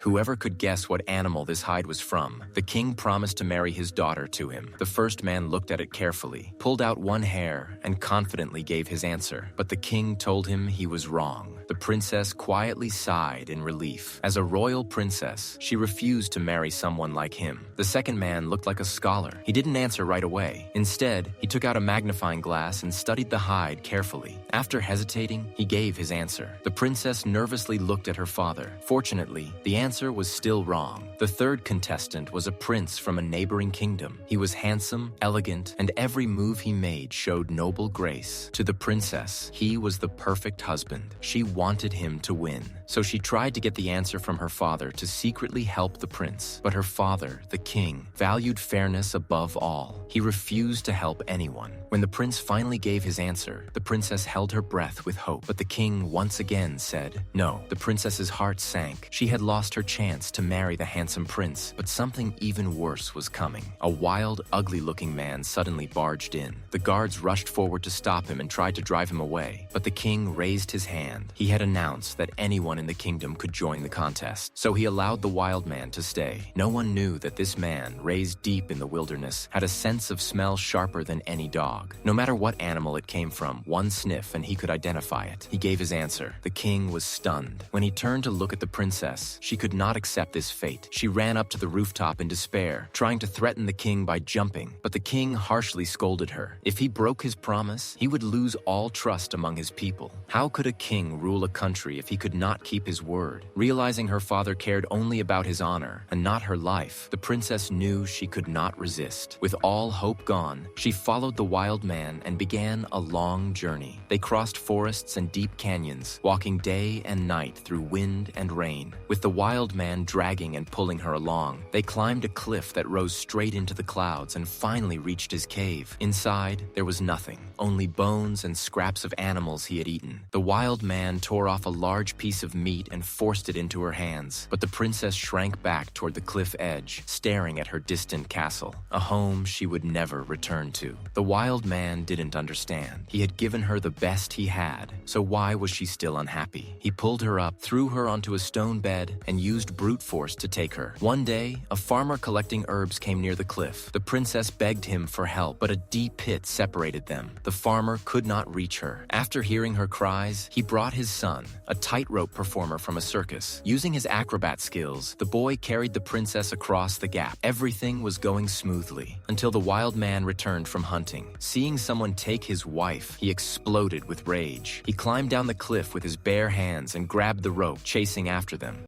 Whoever could guess what animal this hide was from, the king promised to marry his daughter to him. The first man looked at it carefully, pulled out one hair, and confidently gave his answer. But the king told him he was wrong. The princess quietly sighed in relief. As a royal princess, she refused to marry someone like him. The second man looked like a scholar. He didn't answer right away. Instead, he took out a magnifying glass and studied the hide carefully. After hesitating, he gave his answer. The princess nervously looked at her father. Fortunately, the answer was still wrong. The third contestant was a prince from a neighboring kingdom. He was handsome, elegant, and every move he made showed noble grace. To the princess, he was the perfect husband. She wanted him to win. So she tried to get the answer from her father to secretly help the prince. But her father, the king, valued fairness above all. He refused to help anyone. When the prince finally gave his answer, the princess held her breath with hope. But the king once again said no. The princess's heart sank. She had lost her chance to marry the handsome prince, but something even worse was coming. A wild, ugly-looking man suddenly barged in. The guards rushed forward to stop him and tried to drive him away. But the king raised his hand. He had announced that anyone in the kingdom could join the contest, so he allowed the wild man to stay. No one knew that this man, raised deep in the wilderness, had a sense of smell sharper than any dog. No matter what animal it came from, one sniff and he could identify it. He gave his answer. The king was stunned. When he turned to look at the princess, she could not accept this fate. She ran up to the rooftop in despair, trying to threaten the king by jumping, but the king harshly scolded her. If he broke his promise, he would lose all trust among his people. How could a king rule a country if he could not keep his word? Realizing her father cared only about his honor and not her life, the princess knew she could not resist. With all hope gone, she followed the wild man and began a long journey. They crossed forests and deep canyons, walking day and night through wind and rain. With the wild man dragging and pulling her along, they climbed a cliff that rose straight into the clouds and finally reached his cave. Inside, there was nothing, only bones and scraps of animals he had eaten. The wild man tore off a large piece of meat and forced it into her hands, but the princess shrank back toward the cliff edge, staring at her distant castle, a home she would never return to. The wild man didn't understand. He had given her the best he had, so why was she still unhappy? He pulled her up, threw her onto a stone bed, and used brute force to take her. One day, a farmer collecting herbs came near the cliff. The princess begged him for help, but a deep pit separated them. The farmer could not reach her. After hearing her cries, he brought his son, a tightrope performer from a circus. Using his acrobat skills, the boy carried the princess across the gap. Everything was going smoothly until the wild man returned from hunting. Seeing someone take his wife, he exploded with rage. He climbed down the cliff with his bare hands and grabbed the rope, chasing after them.